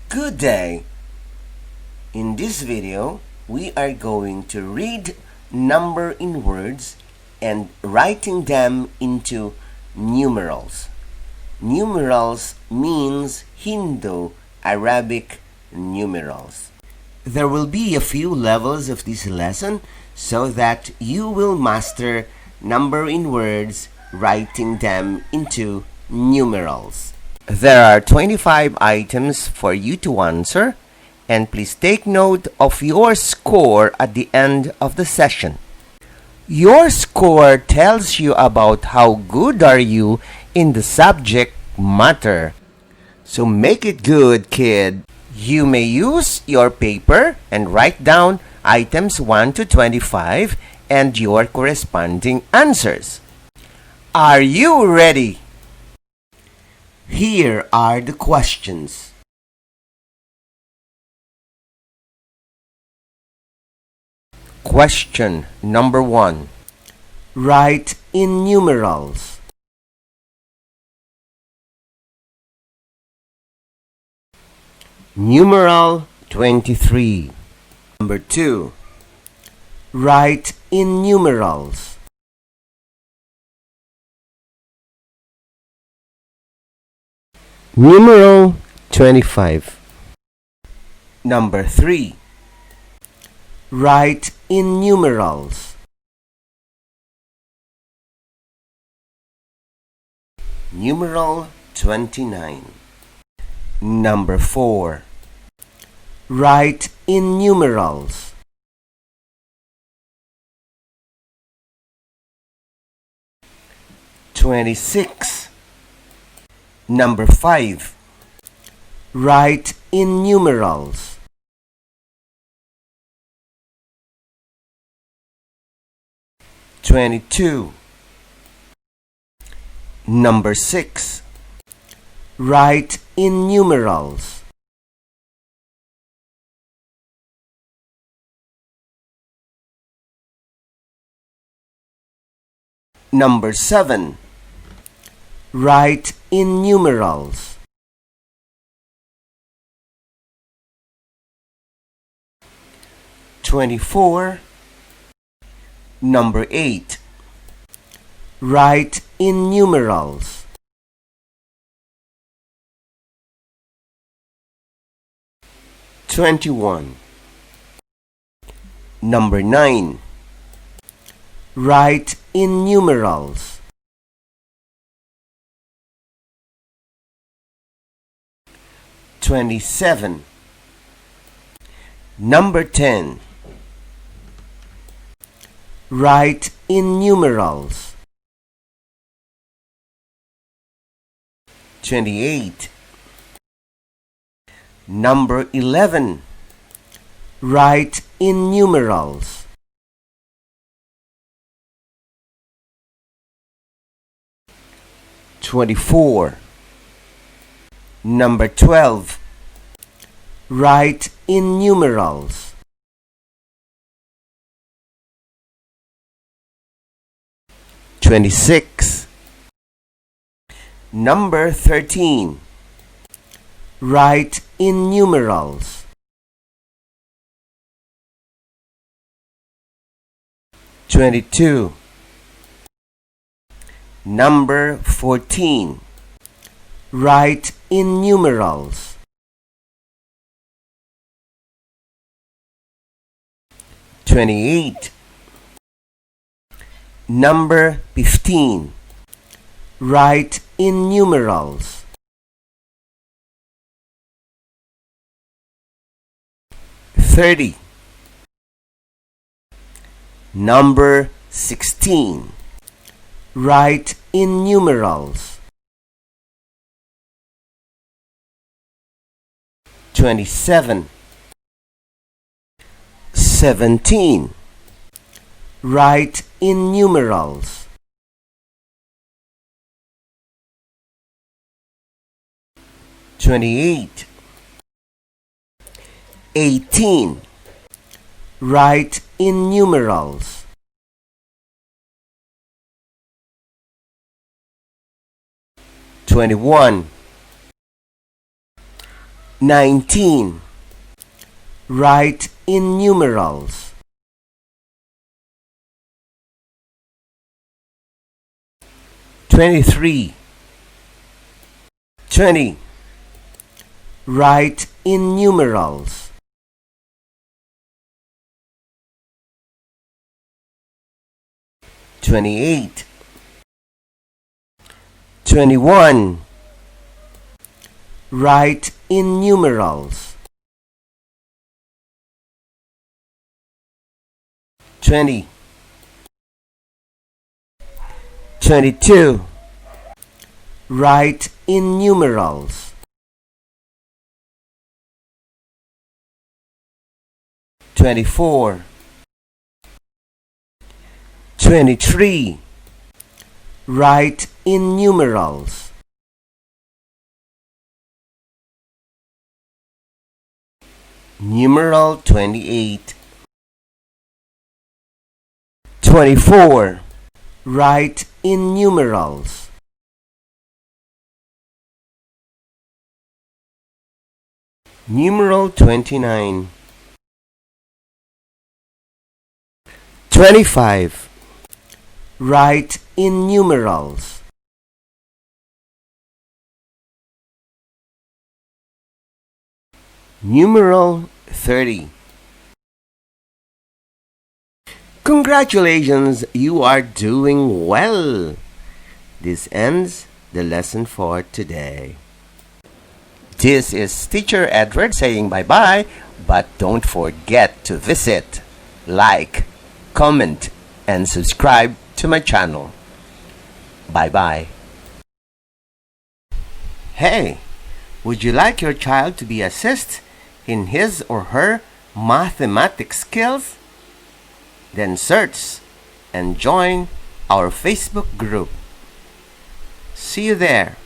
Good day! In this video, we are going to read number in words and writing them into numerals. Numerals means Hindu-Arabic numerals. There will be a few levels of this lesson so that you will master number in words, writing them into numerals. There are 25 items for you to answer, and please take note of your score at the end of the session. Your score tells you about how good are you in the subject matter. So make it good, kid. You may use your paper and write down items 1 to 25 and your corresponding answers. Are you ready? Here are the questions. Question number 1. Write in numerals. Numeral 23. Number 2. Write in numerals. Numeral 25. Number 3. Write in numerals. Numeral 29. Number 4. Write in numerals. (26). Number 5. Write in numerals. (22). Number 6. Write in numerals. Number 7. Write in numerals. (24). Number 8. Write in numerals. (21). Number 9. Write in numerals. (27). Number 10. Write in numerals. 28. Number 11. Write in numerals. 24. Number 12. Write in numerals. 26. Number 13. Write in numerals. 22. Number 14. Write in numerals. 28. Number 15. Write in numerals. 30. Number 16. Write in numerals. 27. 17. Write in numerals. 28. 18. Write in numerals. 21. 19. Write in numerals. 23. 20. Write in numerals. 28. 21. Write in numerals. 20. 22. Write in numerals. 24. 23. Write in numerals. 28. 24. Write in numerals. 29. 25. Write in numerals. 30. Congratulations, you are doing well. This ends the lesson for today. This is Teacher Edward saying bye-bye, but don't forget to visit, like, comment, and subscribe to my channel. Bye-bye. Hey, would you like your child to be assist in his or her mathematics skills? Then search and join our Facebook group. See you there.